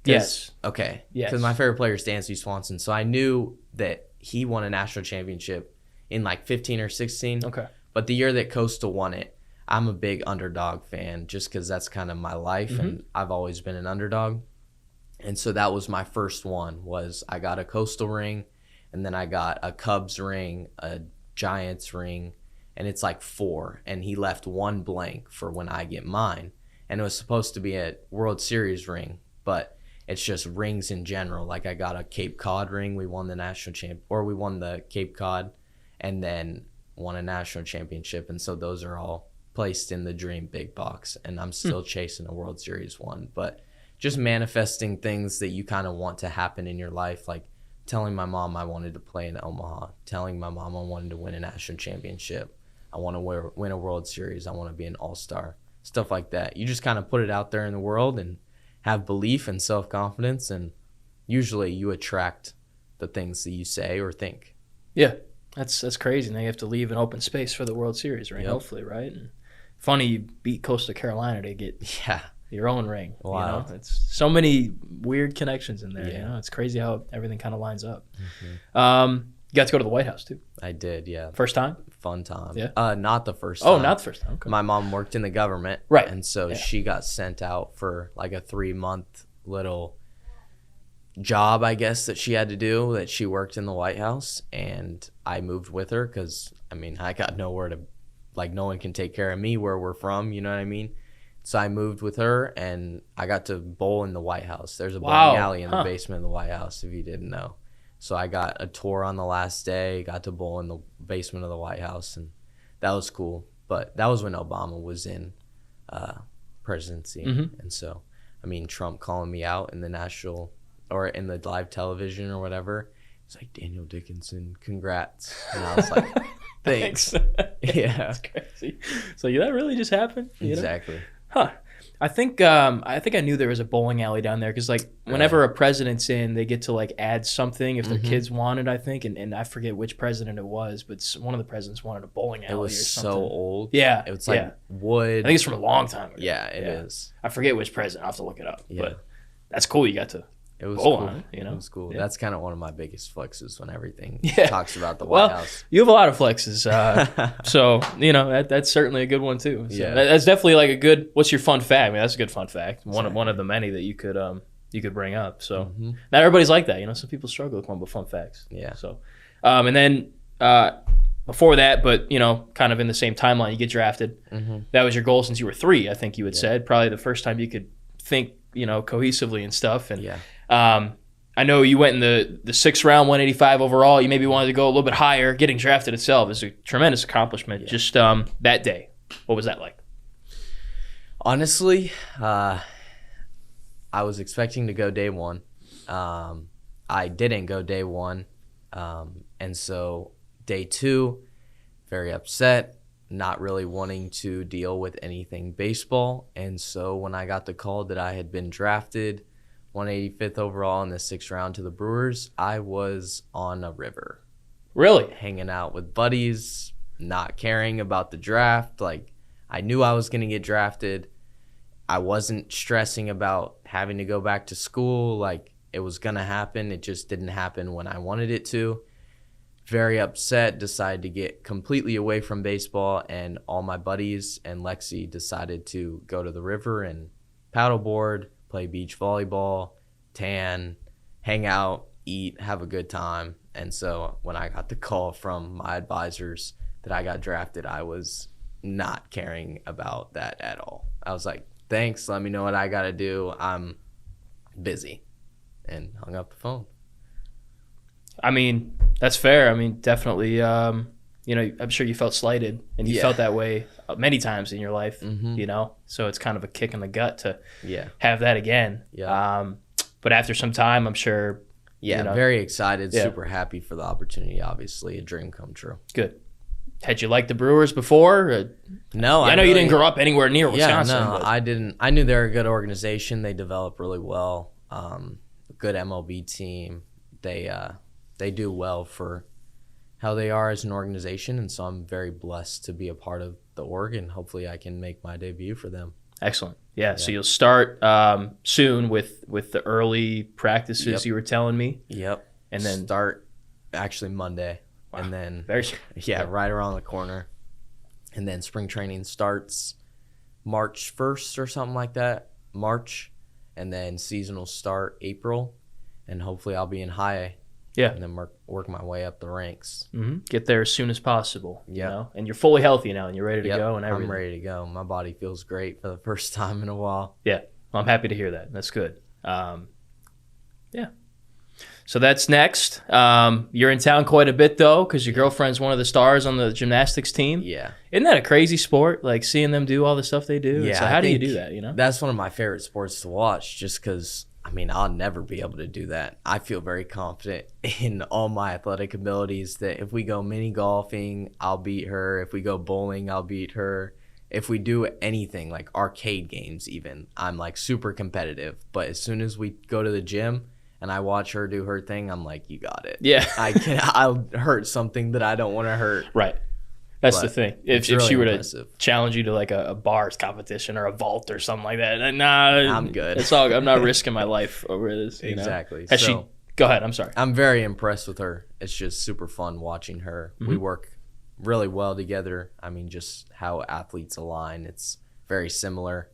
Yes. Okay. Yes. Because my favorite player is Dansby Swanson. So I knew that he won a national championship in 15 or 16. Okay. But the year that Coastal won it, I'm a big underdog fan just because that's kind of my life, and I've always been an underdog. And so that was my first one. Was I got a Coastal ring, and then I got a Cubs ring, a Giants ring, and it's 4. And he left one blank for when I get mine. And it was supposed to be a World Series ring, but it's just rings in general. I got a Cape Cod ring. We won the we won the Cape Cod, and then won a national championship. And so those are all placed in the dream big box, and I'm still chasing a World Series one. But just manifesting things that you kind of want to happen in your life, like telling my mom I wanted to play in Omaha, telling my mom I wanted to win a national championship, I want to win a World Series, I want to be an all-star, stuff like that. You just kind of put it out there in the world and have belief and self-confidence, and usually you attract the things that you say or think. Yeah, that's crazy. Now you have to leave an open space for the World Series ring, hopefully, right? And funny, you beat Coastal Carolina to get your own ring. Wow. You know? It's so many weird connections in there. Yeah. You know, it's crazy how everything kind of lines up. You got to go to the White House too. I did, yeah. First time? Fun time. Yeah. Not the first time. Oh, not the first time. Okay. My mom worked in the government. Right. And so she got sent out for like a 3-month little job, I guess, that she had to do, that she worked in the White House. And I moved with her because, I mean, I got nowhere to, like, no one can take care of me where we're from, you know what I mean? So I moved with her, and I got to bowl in the White House. There's a bowling alley in the basement of the White House, if you didn't know. So I got a tour on the last day, got to bowl in the basement of the White House, and that was cool. But that was when Obama was in presidency. And so, I mean, Trump calling me out in the national or in the live television or whatever, he's like, Daniel Dickinson, congrats. And I was like, thanks. Yeah. That's crazy. So that really just happened? Exactly. Huh. I think I knew there was a bowling alley down there because, like, whenever a president's in, they get to, like, add something if their kids want it, I think. And I forget which president it was, but one of the presidents wanted a bowling alley or something. It was so old. Yeah. It was like wood. I think it's from a long time ago. Yeah, it is. I forget which president. I'll have to look it up. Yeah. But that's cool. You got to bowl cool. on it, you know? It was cool. Yeah. That's kind of one of my biggest flexes when everything Yeah. talks about the White House. You have a lot of flexes. So, you know, that's certainly a good one, too. So Yeah. That's definitely like a good, what's your fun fact? I mean, that's a good fun fact. One of the many that you could bring up. So not everybody's like that. You know, some people struggle with one with fun facts. Yeah. So, and then before that, but, you know, kind of in the same timeline, you get drafted. That was your goal since you were 3, I think you had said. Probably the first time you could think, you know, cohesively and stuff. And I know you went in the 6th round, 185 overall. You maybe wanted to go a little bit higher. Getting drafted itself is a tremendous accomplishment. Yeah. Just that day, what was that like? Honestly, I was expecting to go day 1. I didn't go day 1. And so day 2, very upset, not really wanting to deal with anything baseball. And so when I got the call that I had been drafted 185th overall in the 6th round to the Brewers, I was on a river. Really? Hanging out with buddies, not caring about the draft. Like, I knew I was going to get drafted. I wasn't stressing about having to go back to school. Like, it was going to happen. It just didn't happen when I wanted it to. Very upset, decided to get completely away from baseball, and all my buddies and Lexi decided to go to the river and paddleboard, play beach volleyball, tan, hang out, eat, have a good time. And so when I got the call from my advisors that I got drafted, I was not caring about that at all. I was like, thanks, let me know what I got to do. I'm busy. And hung up the phone. I mean, that's fair. I mean, definitely, you know, I'm sure you felt slighted, and you felt that way many times in your life, you know? So it's kind of a kick in the gut to have that again. Yeah. But after some time, I'm sure. Yeah, you know, very excited, super happy for the opportunity, obviously. A dream come true. Good. Had you liked the Brewers before? No. I know you didn't grow up anywhere near Wisconsin. Yeah, no, I didn't. I knew they're a good organization. They develop really well. Good MLB team. They do well for how they are as an organization, and so I'm very blessed to be a part of the org, and hopefully I can make my debut for them. Excellent. Yeah. So you'll start soon with the early practices you were telling me. Yep. And then start actually Monday. Wow. And then right around the corner. And then spring training starts March 1st or something like that. March. And then seasonal start April. And hopefully I'll be in high. Yeah. And then work my way up the ranks. Get there as soon as possible. You know? And you're fully healthy now, and you're ready to go and everything. I'm ready to go. My body feels great for the first time in a while. Yeah. Well, I'm happy to hear that. That's good. Yeah. So that's next. You're in town quite a bit, though, because your girlfriend's one of the stars on the gymnastics team. Yeah. Isn't that a crazy sport, like seeing them do all the stuff they do? Yeah. So how do you do that, you know? That's one of my favorite sports to watch just because, I mean, I'll never be able to do that. I feel very confident in all my athletic abilities that if we go mini golfing, I'll beat her. If we go bowling, I'll beat her. If we do anything like arcade games even, I'm like super competitive. But as soon as we go to the gym and I watch her do her thing, I'm like, you got it. Yeah. I'll hurt something that I don't want to hurt. Right. That's But the thing. If really she were impressive. to challenge you to like a bars competition or a vault or something like that, nah, I'm good. It's all. I'm not risking my life over this. You know? Exactly. Has she? So- Go ahead. I'm sorry. I'm very impressed with her. It's just super fun watching her. We work really well together. I mean, just how athletes align, it's very similar.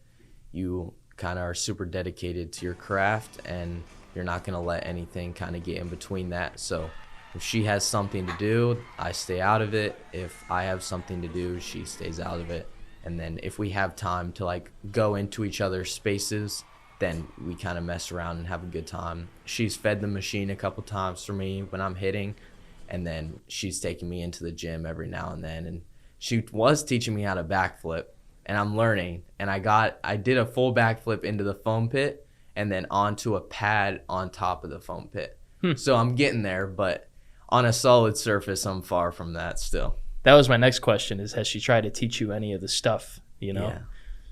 You kind of are super dedicated to your craft, and you're not going to let anything kind of get in between that. So if she has something to do, I stay out of it. If I have something to do, she stays out of it. And then if we have time to like go into each other's spaces, then we kind of mess around and have a good time. She's fed the machine a couple times for me when I'm hitting, and then she's taking me into the gym every now and then. And she was teaching me how to backflip, and I'm learning. And I did a full backflip into the foam pit and then onto a pad on top of the foam pit. So I'm getting there, but on a solid surface, I'm far from that still. That was my next question: is has she tried to teach you any of the stuff? You know, Yeah.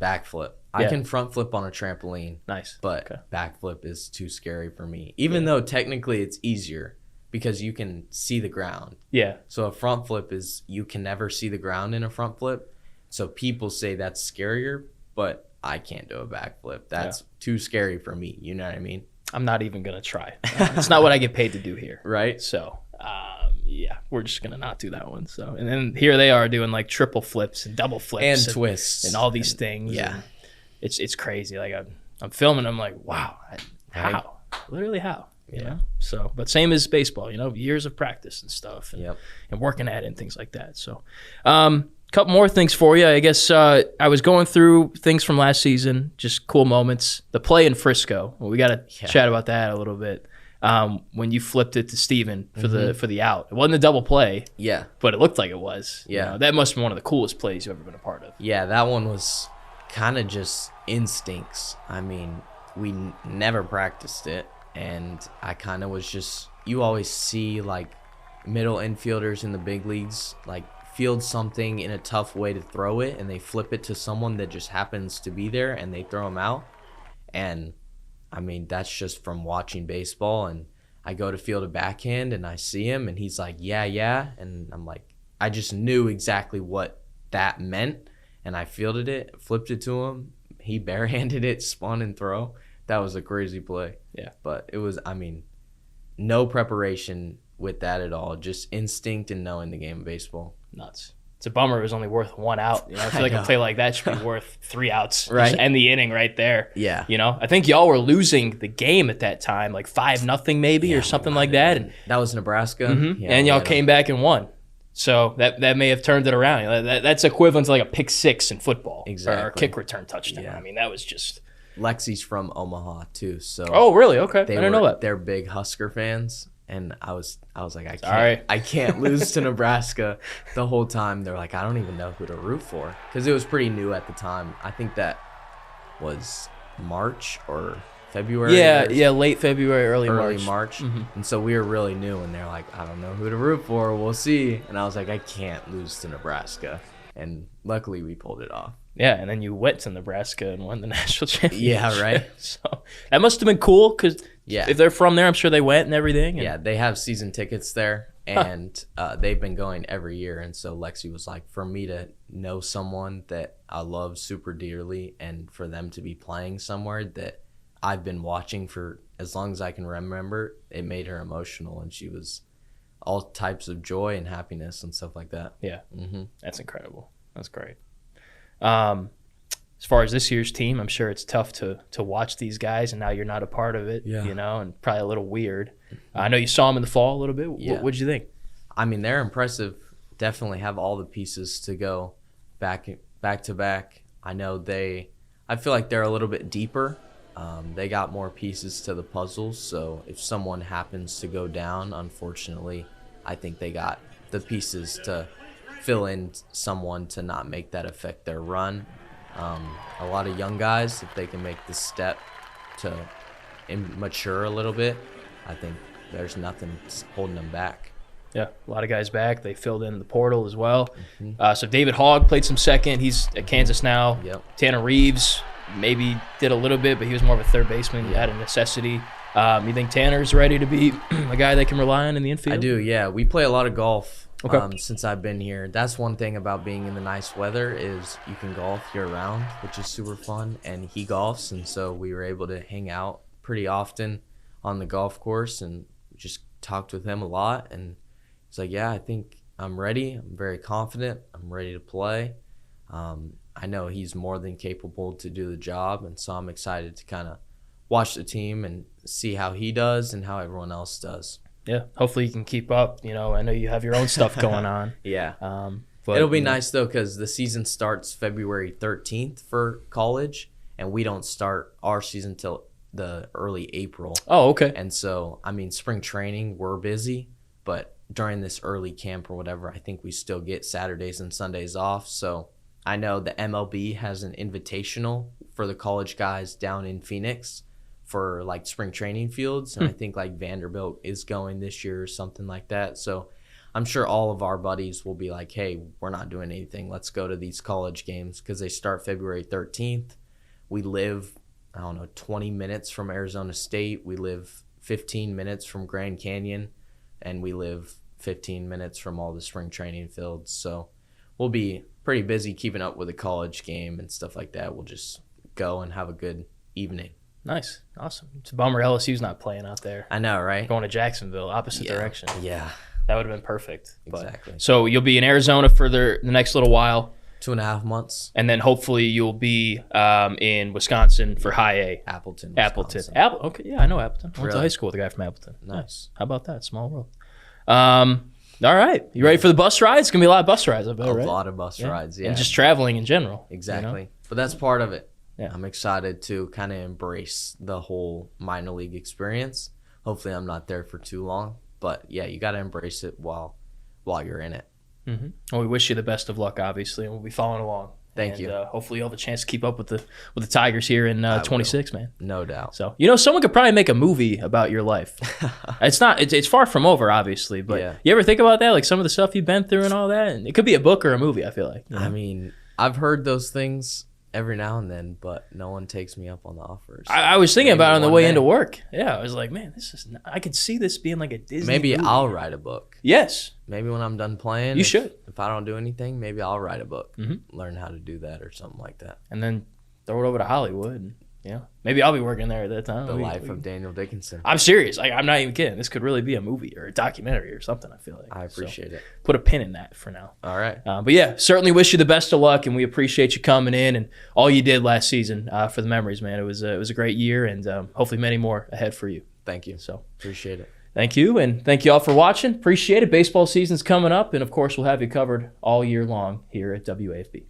Backflip. Yeah. I can front flip on a trampoline. Nice. But Okay. backflip is too scary for me. Even though technically it's easier because you can see the ground. Yeah. So a front flip is you can never see the ground in a front flip. So people say that's scarier, but I can't do a backflip. That's too scary for me. You know what I mean? I'm not even gonna try. It's not what I get paid to do here. Right? So, yeah, we're just gonna not do that one. So, and then here they are doing like triple flips and double flips And twists. and all these things. Yeah. And it's crazy. Like I'm filming. I'm like, wow, how? Literally how? You know? So, but same as baseball. You know, years of practice and stuff, and, and working at it and things like that. So, couple more things for you. I guess I was going through things from last season, just cool moments. The play in Frisco. Well, we got to chat about that a little bit. When you flipped it to Steven for the out. It wasn't a double play. Yeah. But it looked like it was. Yeah. You know, that must have been one of the coolest plays you've ever been a part of. Yeah, that one was kind of just instincts. I mean, we never practiced it, and I kind of was just, you always see like middle infielders in the big leagues like field something in a tough way to throw it, and they flip it to someone that just happens to be there and they throw them out. And I mean, that's just from watching baseball. And I go to field a backhand and I see him and he's like, yeah. And I'm like, I just knew exactly what that meant. And I fielded it, flipped it to him. He barehanded it, spun and throw. That was a crazy play. Yeah. But it was, I mean, no preparation with that at all. Just instinct and knowing the game of baseball. Nuts. It's a bummer it was only worth one out. You know, I feel like a play like that should be worth 3 outs. Right. Just end the inning right there. Yeah. You know, I think y'all were losing the game at that time, like 5-0 maybe or something like that. And that was Nebraska. Yeah, and y'all came back and won. So that may have turned it around. That's equivalent to like a pick six in football. Exactly. Or a kick return touchdown. Yeah. I mean, that was just. Lexi's from Omaha too, so. Oh, really? Okay. I didn't know that. They're big Husker fans, and I was like, Sorry. I can't lose to Nebraska. The whole time they're like, I don't even know who to root for, because it was pretty new at the time. I think that was March or February. Yeah, late February, early March. And so we were really new, and they're like, I don't know who to root for. We'll see. And I was like, I can't lose to Nebraska, and luckily we pulled it off. Yeah, and then you went to Nebraska and won the national championship. Yeah, right. So that must have been cool because if they're from there, I'm sure they went and everything. And... Yeah, they have season tickets there, and they've been going every year. And so Lexi was like, for me to know someone that I love super dearly, and for them to be playing somewhere that I've been watching for as long as I can remember, it made her emotional, and she was all types of joy and happiness and stuff like that. Yeah, That's incredible. That's great. As far as this year's team, I'm sure it's tough to watch these guys, and now you're not a part of it, you know, and probably a little weird. I know you saw them in the fall a little bit. Yeah. What'd you think? I mean, they're impressive. Definitely have all the pieces to go back to back. I know I feel like they're a little bit deeper. They got more pieces to the puzzle, so if someone happens to go down, unfortunately, I think they got the pieces to fill in someone to not make that affect their run. A lot of young guys, if they can make the step to mature a little bit, I think there's nothing holding them back. Yeah, a lot of guys back. They filled in the portal as well. So David Hogg played some second. He's at Kansas now. Yep. Tanner Reeves maybe did a little bit, but he was more of a third baseman. He had a necessity. You think Tanner's ready to be a guy they can rely on in the infield? I do, yeah. We play a lot of golf since I've been here. That's one thing about being in the nice weather is you can golf year-round, which is super fun, and he golfs, and so we were able to hang out pretty often on the golf course and just talked with him a lot, and he's like, yeah, I think I'm ready. I'm very confident. I'm ready to play. I know he's more than capable to do the job, and so I'm excited to kind of watch the team and see how he does and how everyone else does. Yeah, hopefully you can keep up. You know, I know you have your own stuff going on. Yeah. But it'll be nice, though, because the season starts February 13th for college, and we don't start our season till the early April. Oh, okay. And so, I mean, spring training, we're busy, but during this early camp or whatever, I think we still get Saturdays and Sundays off. So I know the MLB has an invitational for the college guys down in Phoenix for like spring training fields. And I think like Vanderbilt is going this year or something like that. So I'm sure all of our buddies will be like, hey, we're not doing anything. Let's go to these college games because they start February 13th. We live, 20 minutes from Arizona State. We live 15 minutes from Grand Canyon, and we live 15 minutes from all the spring training fields. So we'll be pretty busy keeping up with the college game and stuff like that. We'll just go and have a good evening. Nice. Awesome. It's a bummer LSU's not playing out there. I know, right? Going to Jacksonville, opposite direction. Yeah. That would have been perfect. Exactly. So you'll be in Arizona for the next little while. 2.5 months. And then hopefully you'll be in Wisconsin for high A. Appleton. Okay, yeah, I know Appleton. I went to Really? high school with a guy from Appleton. Nice. How about that? Small world. All right. You ready for the bus rides? It's going to be a lot of bus rides, I bet, A right? lot of bus rides, yeah. And just traveling in general. Exactly. You know? But that's part of it. Yeah. I'm excited to kind of embrace the whole minor league experience. Hopefully I'm not there for too long. But, yeah, you got to embrace it while you're in it. Mm-hmm. Well, we wish you the best of luck, obviously, and we'll be following along. Thank you. Hopefully you'll have a chance to keep up with the Tigers here in 26, man. No doubt. So, someone could probably make a movie about your life. It's far from over, obviously, but Yeah. you ever think about that? Like some of the stuff you've been through and all that? And it could be a book or a movie, I feel like. You know? I mean, I've heard those things every now and then, but no one takes me up on the offers. I was thinking about it on the one way day. into work. Yeah, I was like, man, I could see this being like a Disney Maybe movie. I'll write a book. Yes. Maybe when I'm done playing. You should. If I don't do anything, maybe I'll write a book. Mm-hmm. Learn how to do that or something like that. And then throw it over to Hollywood. And, maybe I'll be working there at that time. The life of Daniel Dickinson. I'm serious. I'm not even kidding. This could really be a movie or a documentary or something, I feel like. I appreciate it. Put a pin in that for now. All right. But yeah, certainly wish you the best of luck, and we appreciate you coming in and all you did last season for the memories, man. It was a great year, and hopefully many more ahead for you. Thank you. So Appreciate it. thank you, and thank you all for watching. Appreciate it. Baseball season's coming up, and of course we'll have you covered all year long here at WAFB.